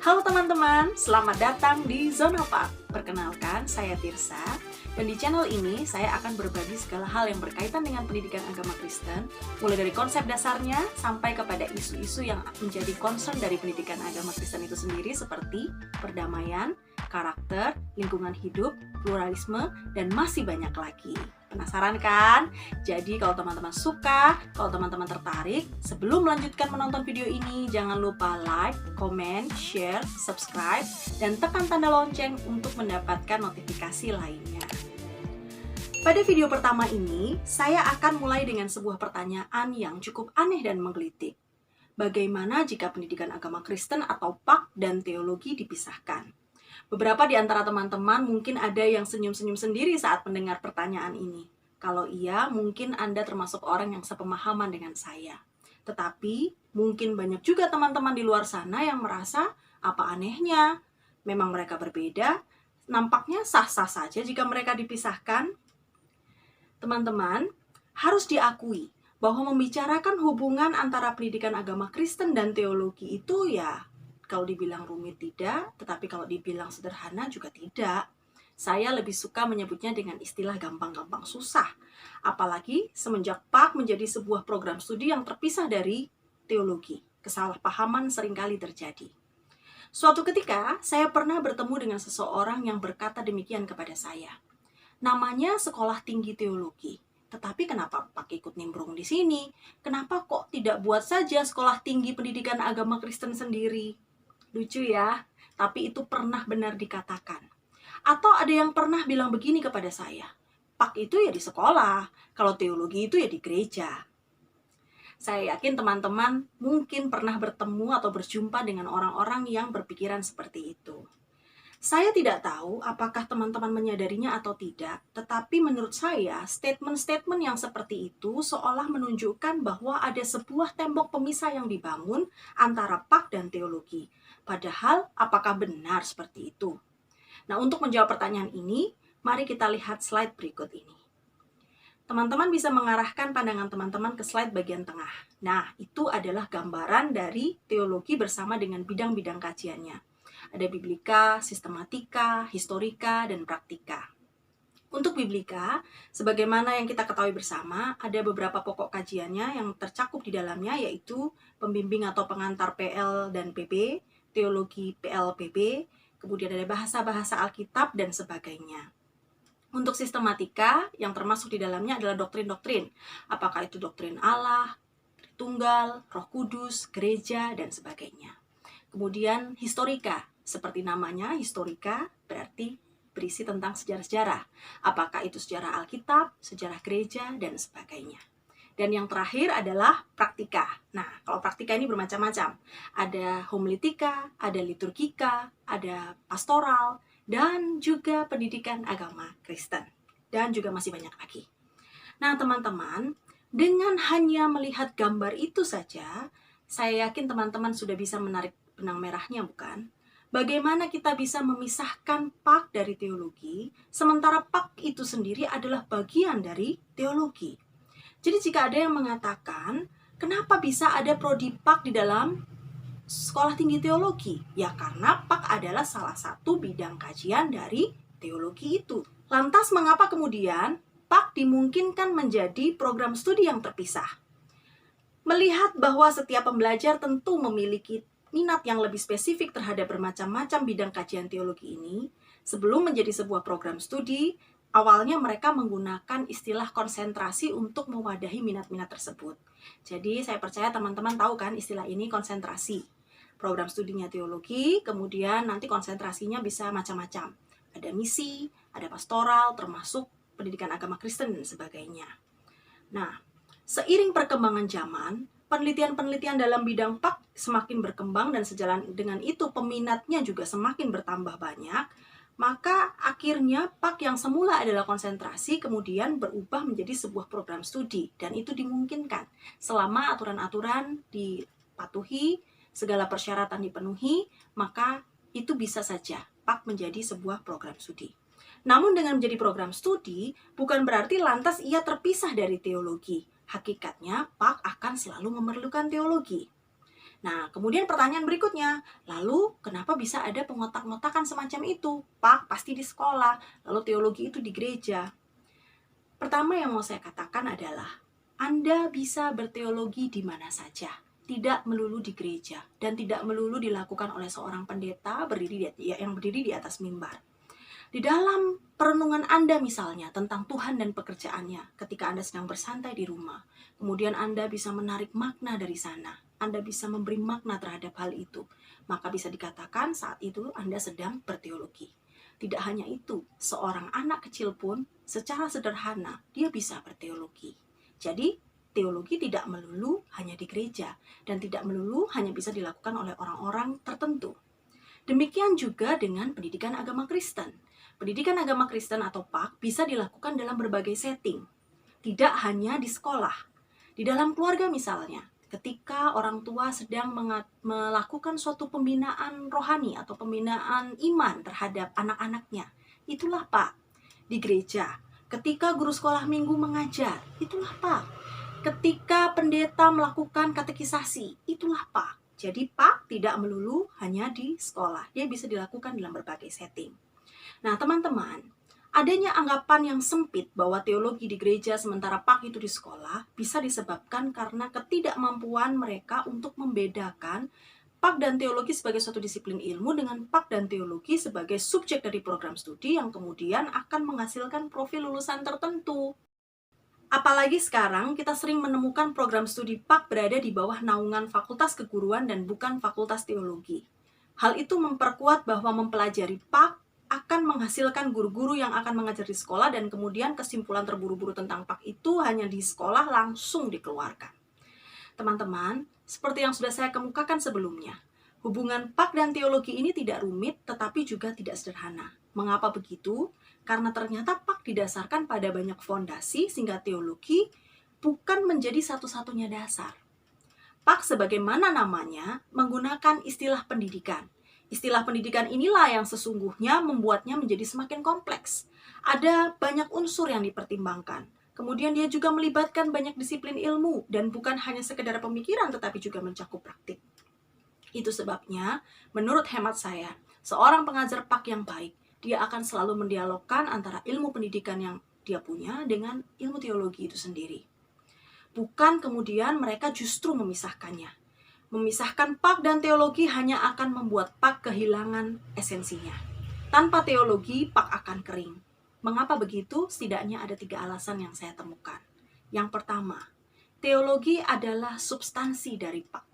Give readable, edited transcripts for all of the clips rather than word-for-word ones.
Halo teman-teman, selamat datang di Zona Pak. Perkenalkan, saya Tirsa, dan di channel ini saya akan berbagi segala hal yang berkaitan dengan pendidikan agama Kristen, mulai dari konsep dasarnya sampai kepada isu-isu yang menjadi concern dari pendidikan agama Kristen itu sendiri, seperti perdamaian, karakter, lingkungan hidup, pluralisme, dan masih banyak lagi. Penasaran kan? Jadi kalau teman-teman suka, kalau teman-teman tertarik, sebelum melanjutkan menonton video ini, jangan lupa like, comment, share, subscribe, dan tekan tanda lonceng untuk mendapatkan notifikasi lainnya. Pada video pertama ini, saya akan mulai dengan sebuah pertanyaan yang cukup aneh dan menggelitik. Bagaimana jika pendidikan agama Kristen atau PAK dan teologi dipisahkan? Beberapa di antara teman-teman mungkin ada yang senyum-senyum sendiri saat mendengar pertanyaan ini. Kalau iya, mungkin Anda termasuk orang yang sepemahaman dengan saya. Tetapi, mungkin banyak juga teman-teman di luar sana yang merasa, apa anehnya? Memang mereka berbeda, nampaknya sah-sah saja jika mereka dipisahkan. Teman-teman, harus diakui bahwa membicarakan hubungan antara pendidikan agama Kristen dan teologi itu ya, kalau dibilang rumit tidak, tetapi kalau dibilang sederhana juga tidak. Saya lebih suka menyebutnya dengan istilah gampang-gampang susah. Apalagi semenjak PAK menjadi sebuah program studi yang terpisah dari teologi. Kesalahpahaman seringkali terjadi. Suatu ketika, saya pernah bertemu dengan seseorang yang berkata demikian kepada saya. Namanya Sekolah Tinggi Teologi. Tetapi kenapa PAK ikut nimbrung di sini? Kenapa kok tidak buat saja Sekolah Tinggi Pendidikan Agama Kristen sendiri? Lucu ya, tapi itu pernah benar dikatakan. Atau ada yang pernah bilang begini kepada saya, PAK itu ya di sekolah, kalau teologi itu ya di gereja. Saya yakin teman-teman mungkin pernah bertemu atau berjumpa dengan orang-orang yang berpikiran seperti itu. Saya tidak tahu apakah teman-teman menyadarinya atau tidak, tetapi menurut saya statement-statement yang seperti itu seolah menunjukkan bahwa ada sebuah tembok pemisah yang dibangun antara PAK dan teologi. Padahal, apakah benar seperti itu? Nah, untuk menjawab pertanyaan ini, mari kita lihat slide berikut ini. Teman-teman bisa mengarahkan pandangan teman-teman ke slide bagian tengah. Nah, itu adalah gambaran dari teologi bersama dengan bidang-bidang kajiannya. Ada biblika, sistematika, historika, dan praktika. Untuk biblika, sebagaimana yang kita ketahui bersama, ada beberapa pokok kajiannya yang tercakup di dalamnya, yaitu pembimbing atau pengantar PL dan PB, teologi PLPB, kemudian ada bahasa-bahasa Alkitab, dan sebagainya. Untuk sistematika, yang termasuk di dalamnya adalah doktrin-doktrin. Apakah itu doktrin Allah, Tritunggal, Roh Kudus, gereja, dan sebagainya. Kemudian historika, seperti namanya, historika berarti berisi tentang sejarah-sejarah. Apakah itu sejarah Alkitab, sejarah gereja, dan sebagainya. Dan yang terakhir adalah praktika. Nah, kalau praktika ini bermacam-macam. Ada homiletika, ada liturgika, ada pastoral, dan juga pendidikan agama Kristen. Dan juga masih banyak lagi. Nah, teman-teman, dengan hanya melihat gambar itu saja, saya yakin teman-teman sudah bisa menarik benang merahnya, bukan? Bagaimana kita bisa memisahkan PAK dari teologi, sementara PAK itu sendiri adalah bagian dari teologi. Jadi jika ada yang mengatakan, kenapa bisa ada prodi PAK di dalam Sekolah Tinggi Teologi? Ya karena PAK adalah salah satu bidang kajian dari teologi itu. Lantas mengapa kemudian PAK dimungkinkan menjadi program studi yang terpisah? Melihat bahwa setiap pembelajar tentu memiliki minat yang lebih spesifik terhadap bermacam-macam bidang kajian teologi ini, sebelum menjadi sebuah program studi, awalnya mereka menggunakan istilah konsentrasi untuk mewadahi minat-minat tersebut. Jadi saya percaya teman-teman tahu kan istilah ini, konsentrasi. Program studinya teologi, kemudian nanti konsentrasinya bisa macam-macam. Ada misi, ada pastoral, termasuk pendidikan agama Kristen dan sebagainya. Nah, seiring perkembangan zaman, penelitian-penelitian dalam bidang PAK semakin berkembang dan sejalan dengan itu peminatnya juga semakin bertambah banyak, maka akhirnya PAK yang semula adalah konsentrasi kemudian berubah menjadi sebuah program studi, dan itu dimungkinkan selama aturan-aturan dipatuhi, segala persyaratan dipenuhi, maka itu bisa saja PAK menjadi sebuah program studi. Namun dengan menjadi program studi, bukan berarti lantas ia terpisah dari teologi. Hakikatnya, PAK akan selalu memerlukan teologi. Nah, kemudian pertanyaan berikutnya, lalu kenapa bisa ada pengotak-ngotakan semacam itu? Pak, pasti di sekolah, lalu teologi itu di gereja. Pertama yang mau saya katakan adalah, Anda bisa berteologi di mana saja, tidak melulu di gereja, dan tidak melulu dilakukan oleh seorang pendeta yang berdiri di atas mimbar. Di dalam perenungan Anda misalnya tentang Tuhan dan pekerjaannya, ketika Anda sedang bersantai di rumah, kemudian Anda bisa menarik makna dari sana, Anda bisa memberi makna terhadap hal itu, maka bisa dikatakan saat itu Anda sedang berteologi. Tidak hanya itu, seorang anak kecil pun secara sederhana dia bisa berteologi. Jadi, teologi tidak melulu hanya di gereja dan tidak melulu hanya bisa dilakukan oleh orang-orang tertentu. Demikian juga dengan pendidikan agama Kristen. Pendidikan agama Kristen atau PAK bisa dilakukan dalam berbagai setting. Tidak hanya di sekolah. Di dalam keluarga misalnya, ketika orang tua sedang melakukan suatu pembinaan rohani atau pembinaan iman terhadap anak-anaknya, itulah PAK. Di gereja, ketika guru sekolah minggu mengajar, itulah PAK. Ketika pendeta melakukan katekisasi, itulah PAK. Jadi PAK tidak melulu hanya di sekolah, dia bisa dilakukan dalam berbagai setting. Nah, teman-teman, adanya anggapan yang sempit bahwa teologi di gereja sementara PAK itu di sekolah bisa disebabkan karena ketidakmampuan mereka untuk membedakan PAK dan teologi sebagai suatu disiplin ilmu dengan PAK dan teologi sebagai subjek dari program studi yang kemudian akan menghasilkan profil lulusan tertentu. Apalagi sekarang kita sering menemukan program studi PAK berada di bawah naungan Fakultas Keguruan dan bukan Fakultas Teologi. Hal itu memperkuat bahwa mempelajari PAK akan menghasilkan guru-guru yang akan mengajar di sekolah dan kemudian kesimpulan terburu-buru tentang PAK itu hanya di sekolah langsung dikeluarkan. Teman-teman, seperti yang sudah saya kemukakan sebelumnya, hubungan PAK dan teologi ini tidak rumit tetapi juga tidak sederhana. Mengapa begitu? Karena ternyata PAK didasarkan pada banyak fondasi sehingga teologi bukan menjadi satu-satunya dasar. PAK sebagaimana namanya menggunakan istilah pendidikan. Istilah pendidikan inilah yang sesungguhnya membuatnya menjadi semakin kompleks. Ada banyak unsur yang dipertimbangkan. Kemudian dia juga melibatkan banyak disiplin ilmu dan bukan hanya sekedar pemikiran tetapi juga mencakup praktik. Itu sebabnya, menurut hemat saya, seorang pengajar PAK yang baik, dia akan selalu mendialogkan antara ilmu pendidikan yang dia punya dengan ilmu teologi itu sendiri. Bukan kemudian mereka justru memisahkannya. Memisahkan PAK dan teologi hanya akan membuat PAK kehilangan esensinya. Tanpa teologi, PAK akan kering. Mengapa begitu? Setidaknya ada 3 alasan yang saya temukan. Yang pertama, teologi adalah substansi dari PAK.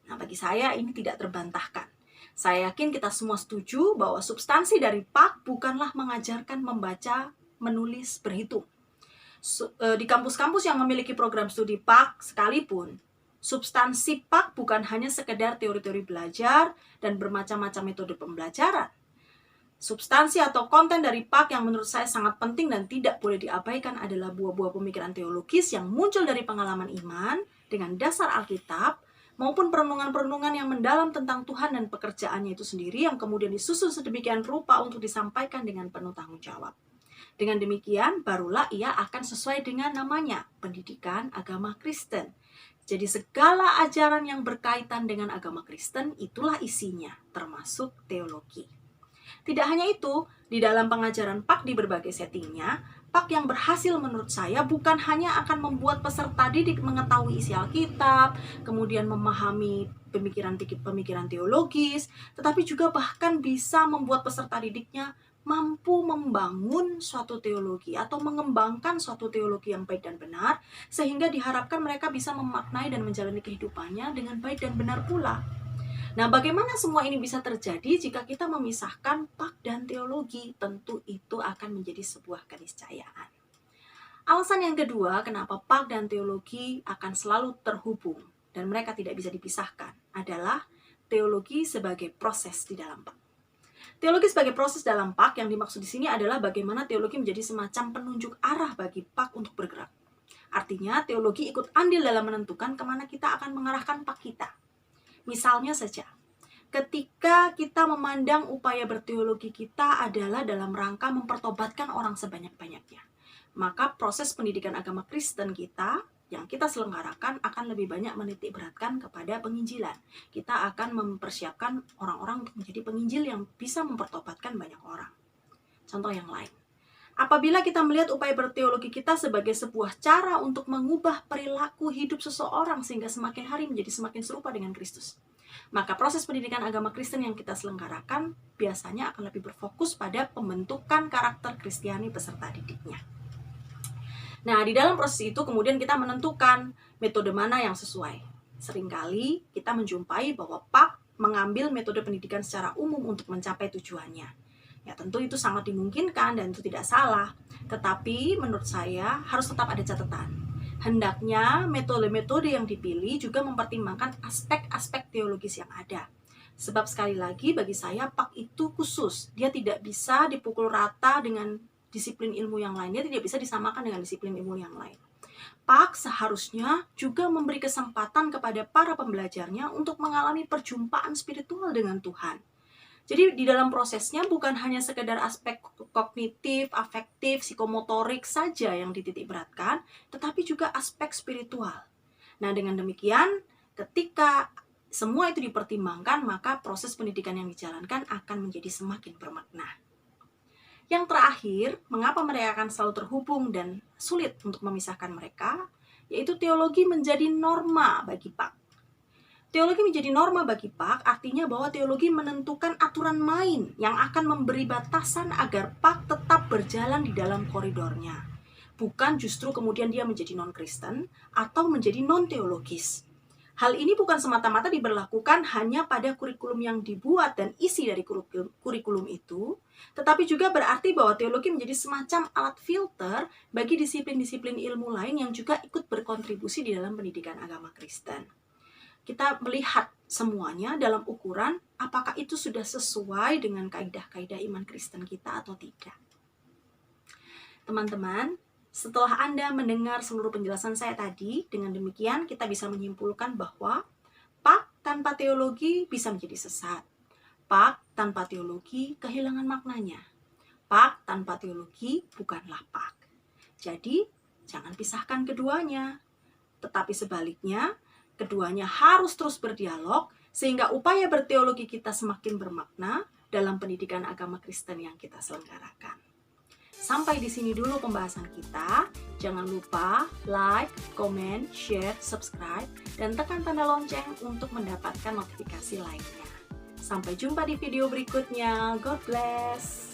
Nah, bagi saya ini tidak terbantahkan. Saya yakin kita semua setuju bahwa substansi dari PAK bukanlah mengajarkan membaca, menulis, berhitung. Di kampus-kampus yang memiliki program studi PAK sekalipun, substansi PAK bukan hanya sekedar teori-teori belajar dan bermacam-macam metode pembelajaran. Substansi atau konten dari PAK yang menurut saya sangat penting dan tidak boleh diabaikan adalah buah-buah pemikiran teologis yang muncul dari pengalaman iman dengan dasar Alkitab, maupun perenungan-perenungan yang mendalam tentang Tuhan dan pekerjaannya itu sendiri yang kemudian disusun sedemikian rupa untuk disampaikan dengan penuh tanggung jawab. Dengan demikian, barulah ia akan sesuai dengan namanya, pendidikan agama Kristen. Jadi segala ajaran yang berkaitan dengan agama Kristen itulah isinya, termasuk teologi. Tidak hanya itu, di dalam pengajaran PAK di berbagai settingnya, PAK yang berhasil menurut saya bukan hanya akan membuat peserta didik mengetahui isi Alkitab, kemudian memahami pemikiran teologis, tetapi juga bahkan bisa membuat peserta didiknya mampu membangun suatu teologi atau mengembangkan suatu teologi yang baik dan benar, sehingga diharapkan mereka bisa memaknai dan menjalani kehidupannya dengan baik dan benar pula. Nah, bagaimana semua ini bisa terjadi jika kita memisahkan PAK dan teologi? Tentu itu akan menjadi sebuah keniscayaan. Alasan yang kedua, kenapa PAK dan teologi akan selalu terhubung dan mereka tidak bisa dipisahkan adalah teologi sebagai proses di dalam PAK. Teologi sebagai proses dalam PAK yang dimaksud di sini adalah bagaimana teologi menjadi semacam penunjuk arah bagi PAK untuk bergerak. Artinya, teologi ikut andil dalam menentukan kemana kita akan mengarahkan PAK kita. Misalnya saja, ketika kita memandang upaya berteologi kita adalah dalam rangka mempertobatkan orang sebanyak-banyaknya, maka proses pendidikan agama Kristen kita yang kita selenggarakan akan lebih banyak menitik beratkan kepada penginjilan. Kita akan mempersiapkan orang-orang untuk menjadi penginjil yang bisa mempertobatkan banyak orang. Contoh yang lain. Apabila kita melihat upaya berteologi kita sebagai sebuah cara untuk mengubah perilaku hidup seseorang sehingga semakin hari menjadi semakin serupa dengan Kristus, maka proses pendidikan agama Kristen yang kita selenggarakan biasanya akan lebih berfokus pada pembentukan karakter Kristiani peserta didiknya. Nah, di dalam proses itu kemudian kita menentukan metode mana yang sesuai. Seringkali kita menjumpai bahwa PAK mengambil metode pendidikan secara umum untuk mencapai tujuannya. Ya, tentu itu sangat dimungkinkan dan itu tidak salah. Tetapi menurut saya harus tetap ada catatan. Hendaknya metode-metode yang dipilih juga mempertimbangkan aspek-aspek teologis yang ada. Sebab sekali lagi bagi saya PAK itu khusus. Dia tidak bisa dipukul rata dengan disiplin ilmu yang lain. Dia tidak bisa disamakan dengan disiplin ilmu yang lain. PAK seharusnya juga memberi kesempatan kepada para pembelajarnya untuk mengalami perjumpaan spiritual dengan Tuhan. Jadi di dalam prosesnya bukan hanya sekedar aspek kognitif, afektif, psikomotorik saja yang dititik beratkan, tetapi juga aspek spiritual. Nah, dengan demikian, ketika semua itu dipertimbangkan, maka proses pendidikan yang dijalankan akan menjadi semakin bermakna. Yang terakhir, mengapa mereka akan selalu terhubung dan sulit untuk memisahkan mereka, yaitu teologi menjadi norma bagi PAK. Teologi menjadi norma bagi PAK artinya bahwa teologi menentukan aturan main yang akan memberi batasan agar PAK tetap berjalan di dalam koridornya. Bukan justru kemudian dia menjadi non-Kristen atau menjadi non-teologis. Hal ini bukan semata-mata diberlakukan hanya pada kurikulum yang dibuat dan isi dari kurikulum itu, tetapi juga berarti bahwa teologi menjadi semacam alat filter bagi disiplin-disiplin ilmu lain yang juga ikut berkontribusi di dalam pendidikan agama Kristen. Kita melihat semuanya dalam ukuran apakah itu sudah sesuai dengan kaidah-kaidah iman Kristen kita atau tidak. Teman-teman, setelah Anda mendengar seluruh penjelasan saya tadi, dengan demikian kita bisa menyimpulkan bahwa PAK tanpa teologi bisa menjadi sesat. PAK tanpa teologi kehilangan maknanya. PAK tanpa teologi bukanlah PAK. Jadi, jangan pisahkan keduanya. Tetapi sebaliknya, keduanya harus terus berdialog sehingga upaya berteologi kita semakin bermakna dalam pendidikan agama Kristen yang kita selenggarakan. Sampai di sini dulu pembahasan kita. Jangan lupa like, comment, share, subscribe, dan tekan tanda lonceng untuk mendapatkan notifikasi lainnya. Sampai jumpa di video berikutnya. God bless.